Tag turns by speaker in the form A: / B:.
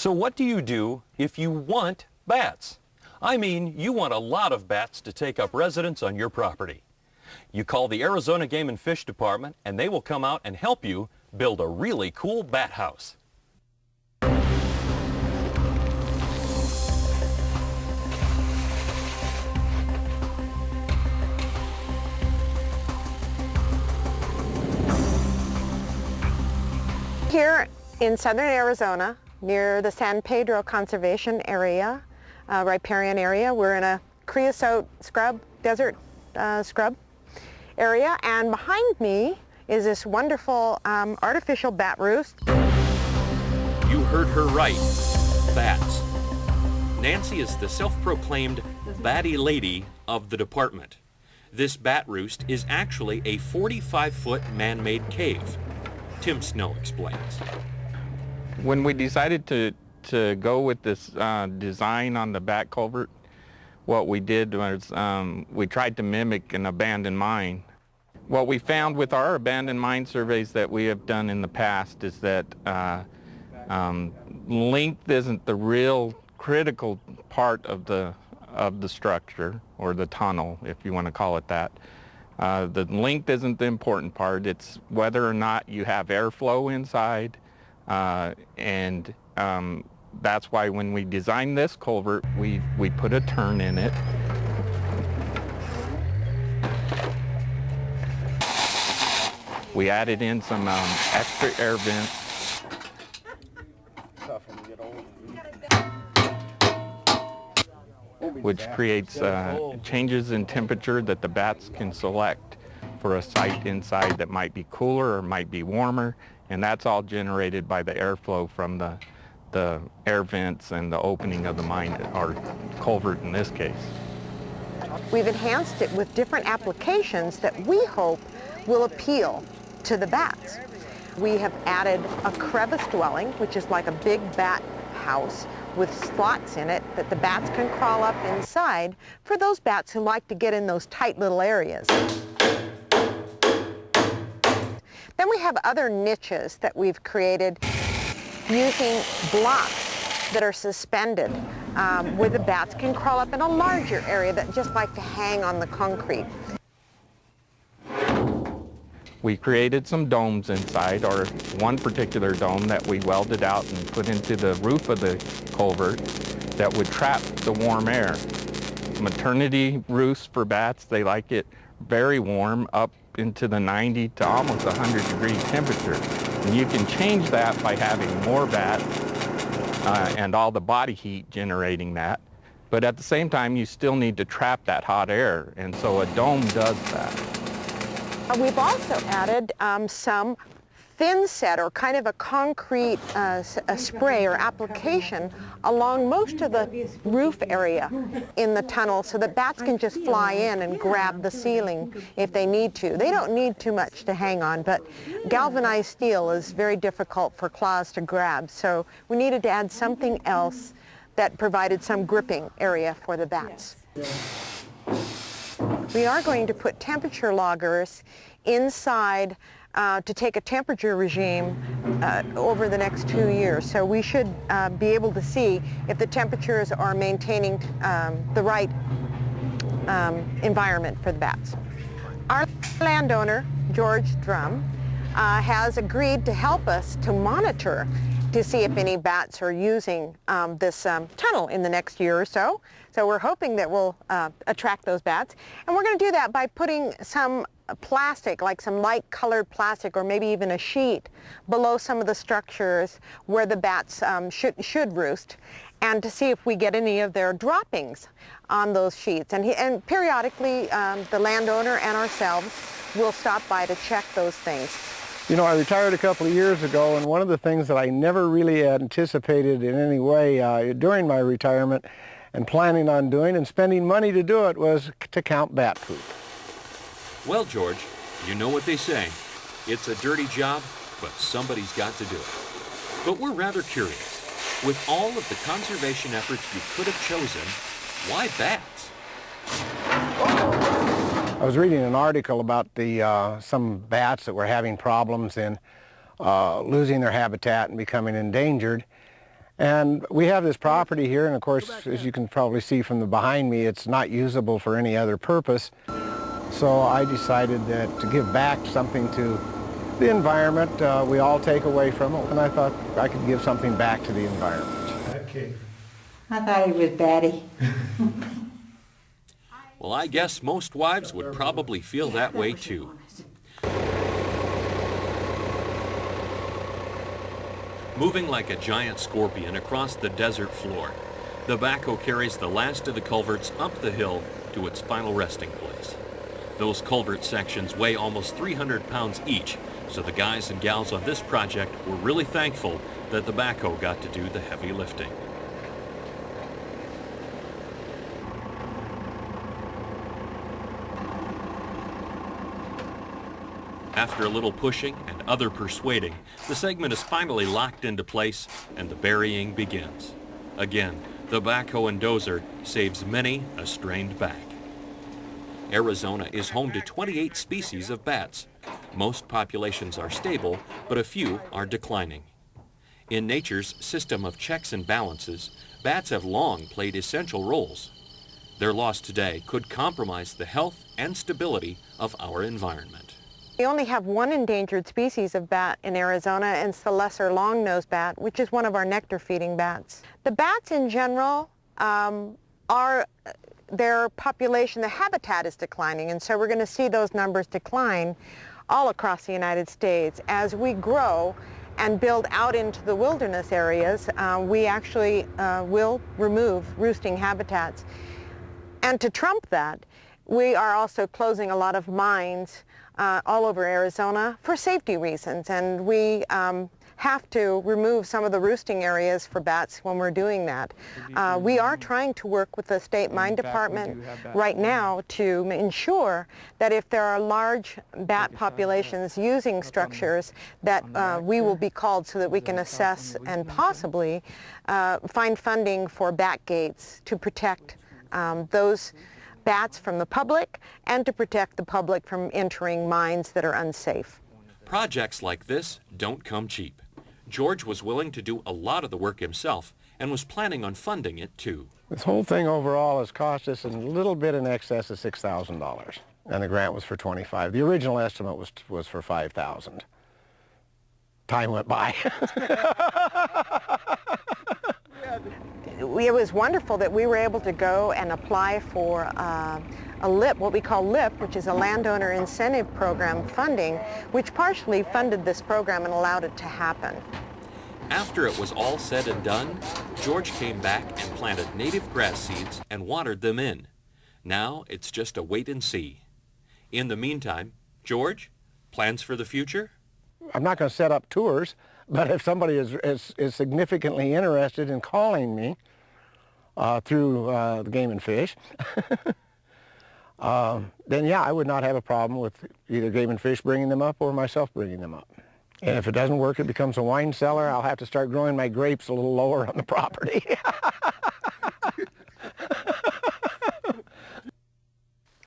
A: So what do you do if you want bats? I mean, you want a lot of bats to take up residence on your property. You call the Arizona Game and Fish Department and they will come out and help you build a really cool bat house.
B: Here in southern Arizona, near the San Pedro Conservation Area, riparian area, we're in a creosote scrub, desert scrub area, and behind me is this wonderful artificial bat roost.
A: You heard her right, bats. Nancy is the self-proclaimed batty lady of the department. This bat roost is actually a 45-foot man-made cave. Tim Snell explains.
C: When we decided to go with this design on the bat culvert, what we did was we tried to mimic an abandoned mine. What we found with our abandoned mine surveys that we have done in the past is that length isn't the real critical part of the structure, or the tunnel, if you want to call it that. The length isn't the important part. It's whether or not you have airflow inside, and that's why when we designed this culvert, we put a turn in it. We added in some extra air vents. Which creates changes in temperature that the bats can select for a site inside that might be cooler or might be warmer, and that's all generated by the airflow from the air vents and the opening of the mine, or culvert in this case.
B: We've enhanced it with different applications that we hope will appeal to the bats. We have added a crevice dwelling, which is like a big bat house with slots in it that the bats can crawl up inside for those bats who like to get in those tight little areas. Then we have other niches that we've created using blocks that are suspended where the bats can crawl up in a larger area that just like to hang on the concrete.
C: We created some domes inside, or one particular dome that we welded out and put into the roof of the culvert that would trap the warm air. Maternity roosts for bats, they like it very warm, up into the 90 to almost 100 degree temperature. And you can change that by having more bats and all the body heat generating that. But at the same time, you still need to trap that hot air, and so a dome does that.
B: We've also added some thin set, or kind of a concrete a spray or application along most of the roof area in the tunnel, so that bats can just fly in and grab the ceiling if they need to. They don't need too much to hang on, but galvanized steel is very difficult for claws to grab, so we needed to add something else that provided some gripping area for the bats. We are going to put temperature loggers inside to take a temperature regime over the next 2 years. So we should be able to see if the temperatures are maintaining the right environment for the bats. Our landowner, George Drum, has agreed to help us to monitor to see if any bats are using this tunnel in the next year or so. So we're hoping that we'll attract those bats. And we're going to do that by putting some plastic, like some light colored plastic, or maybe even a sheet below some of the structures where the bats should roost, and to see if we get any of their droppings on those sheets. And periodically the landowner and ourselves will stop by to check those things.
D: You know, I retired a couple of years ago, and one of the things that I never really anticipated in any way during my retirement and planning on doing and spending money to do it was to count bat poop.
A: Well, George, you know what they say. It's a dirty job, but somebody's got to do it. But we're rather curious. With all of the conservation efforts you could have chosen, why bats?
D: I was reading an article about some bats that were having problems in losing their habitat and becoming endangered. And we have this property here, and of course, as you can probably see from the behind me, it's not usable for any other purpose. So I decided that to give back something to the environment, we all take away from it, and I thought I could give something back to the environment.
E: Okay.
F: I thought he was batty.
A: Well, I guess most wives would probably feel that way too. Moving like a giant scorpion across the desert floor, the backhoe carries the last of the culverts up the hill to its final resting place. Those culvert sections weigh almost 300 pounds each, so the guys and gals on this project were really thankful that the backhoe got to do the heavy lifting. After a little pushing and other persuading, the segment is finally locked into place and the burying begins. Again, the backhoe and dozer saves many a strained back. Arizona is home to 28 species of bats. Most populations are stable, but a few are declining. In nature's system of checks and balances, bats have long played essential roles. Their loss today could compromise the health and stability of our environment.
B: We only have one endangered species of bat in Arizona, and it's the lesser long-nosed bat, which is one of our nectar-feeding bats. The bats in general their population, the habitat is declining, and so we're going to see those numbers decline all across the United States. As we grow and build out into the wilderness areas, we actually will remove roosting habitats. And to trump that, we are also closing a lot of mines all over Arizona for safety reasons, and we have to remove some of the roosting areas for bats when we're doing that. We are trying to work with the state mine department right now to ensure that if there are large bat populations using structures, that we will be called so that we can assess and possibly find funding for bat gates to protect those bats from the public and to protect the public from entering mines that are unsafe.
A: Projects like this don't come cheap. George was willing to do a lot of the work himself and was planning on funding it too.
D: This whole thing overall has cost us a little bit in excess of $6,000, and the grant was for $25,000. The original estimate was for $5,000. Time went by.
B: It was wonderful that we were able to go and apply for a LIP, what we call LIP, which is a landowner incentive program funding, which partially funded this program and allowed it to happen.
A: After it was all said and done, George came back and planted native grass seeds and watered them in. Now it's just a wait and see. In the meantime, George, plans for the future?
D: I'm not going to set up tours, but if somebody is significantly interested in calling me through the Game and Fish, then yeah, I would not have a problem with either Game and Fish bringing them up or myself bringing them up. And if it doesn't work, it becomes a wine cellar. I'll have to start growing my grapes a little lower on the property.